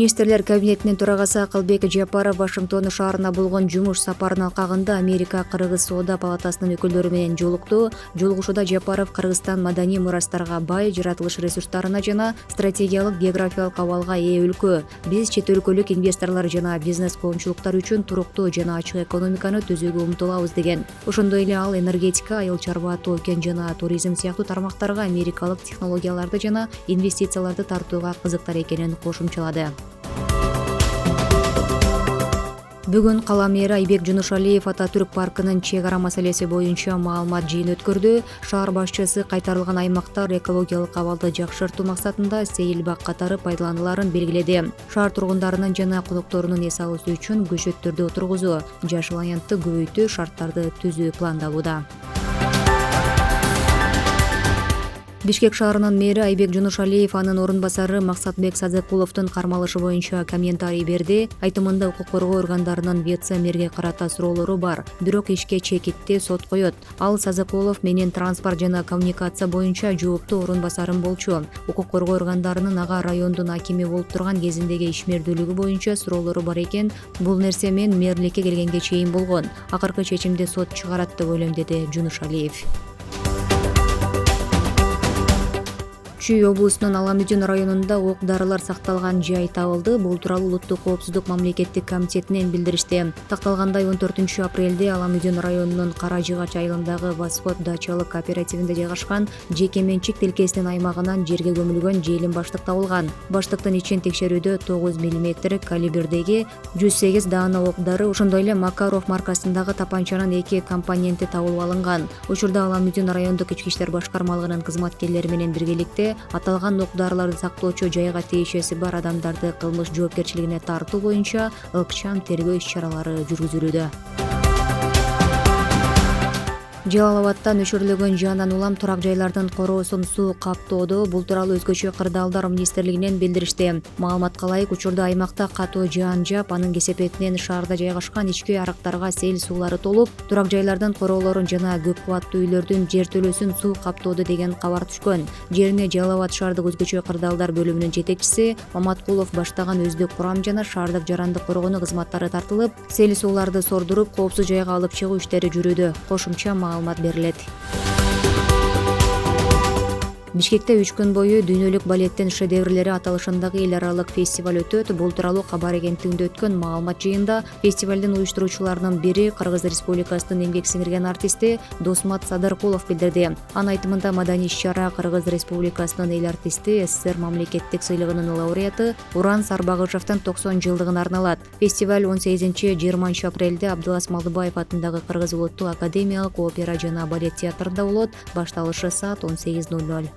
Министрлер кабинетинин төрагасы Акылбек Жапаров Вашингтон шаарына болгон жумуш сапарынын алкагында Америка Кыргыз соода палатасынын өкүлдөрү менен жолукту. Жолугушууда Жапаров Кыргызстан маданий мурастарга бай, жаратылыш ресурстарына жана стратегиялык географиялык абалга ээ өлкө. Биз чет өлкөлүк инвесторлор жана бизнес коомчулуктар үчүн туруктуу жана ачык экономиканы түзүүгө умтулабыз деген. Ошондой эле ал энергетика, айыл чарба, тоо кен жана туризм сыяктуу тармактарга америкалык технологияларды жана инвестицияларды тартууга кызыктар экенин кошумчалады. Бүгүн кала мэри Айбек Жунушалиев Ататүрк паркынын чек ара маселеси боюнча маалымат жыйын өткөрдү. Шаар башчысы кайтарылган аймактар экологиялык абалды жакшыртуу максатында сейил бак катары пайдалануларын белгиледи. Шаар тургундарынын жана конокторунун эс алуусу үчүн көчөттөрдү отургузуу, жашыл аянтты көбөйтүү шарттарды түзүү пландалууда. Бишкек шаарынын мэри Айбек Жунушалиев анын орун басары Максатбек Садыкуловдун кармалышы боюнча комментарий берди. Айтымында укук коргоо органдарынын вице-мэрге карата суроолору бар, бирок ишке чекитти сот коёт. Ал Садыкулов менин транспорт жана коммуникация боюнча жооптуу орун басарым болчу. Укук коргоо органдарынын ага райондун акими болуп турган кезиндеги ишмердүүлүгү боюнча суроолору бар экен. Бул нерсе мен мэрликке келгенге чейин болгон. Акыркы чечимди сот чыгарат деп ойлойм, деди Жунушалиев. Чүй облусунун Аламүдүн районунда ок дарылар сакталган жай табылды. Бул тууралуу Улуттук коопсуздук мамлекеттик комитетинен билдиришти. Такталгандай 14 апрелде Аламүдүн районунун Кара Жыгач айылындагы Восход дачалык кооперативинде жайгашкан жеке менчик тилкесинин аймагынан жерге көмүлгөн желим баштык табылган. Баштыктын ичин текшерүүдө 9 мм калибрдеги 108 даана ок дары, ошондой эле Макаров маркасындагы тапанчанын 2 компоненти табылып алынган. Учурда Аламүдүн райондук ички иштер башкармалыгынын кызматкерлери менен биргеликте аталган ок дарыларды сактоочу жайга тиешеси бар адамдарды кылмыш жоопкерчилигине тартуу боюнча ыкчам тергөө иш-чаралары жүргүзүлүүдө. Жалал Абадтан өчүрүлгөн жандан улам турак жайлардын короосун суу каптоодо. Бул тууралуу өзгөчө кырдаалдар министрлигинен билдиришти. Маалыматка ылайык, учурда аймакта катуу жаан жаап, анын кесепетинен шаарда жайгашкан ички арыктарга сел суулары толуп, турак жайлардын короолорун жана көп кабаттуу үйлөрдүн жертөлөсүн суу каптоодо деген кабар түшкөн. Жерине Жалал Абад шаардык өзгөчө кырдаалдар бөлүмүнүн жетекчиси Маматкулов баштаган өздүк курам жана шаардык жарандык коргонуу кызматтары тартылып, сел сууларды сордуруп, коопсуз жайга алып чыгуу иштери жүрүүдө. Кошумча маалымат берилет. Бишкекте 3 күн бою дүйнөлүк балеттин шедеврлери аталышындагы эл аралык фестиваль өтөт. Бул тууралуу кабар агенттигинде өткөн маалымат жыйында фестивалдын уюштуруучуларынын бири Кыргыз Республикасынын эмгек сиңирген артисти Досмат Садаркулов билдирди. Анын айтымында маданий иш-чара Кыргыз Республикасынын эл артисти, СССР мамлекеттик сыйлыгынын лауреаты Уран Сарбагышевдин 90 жылдыгына арналат. Фестиваль 18-20 апрелде Абдылас Малдыбаев атындагы Кыргыз улуттук академиялык опера жана балет театрында болот. Башталышы саат 18:00.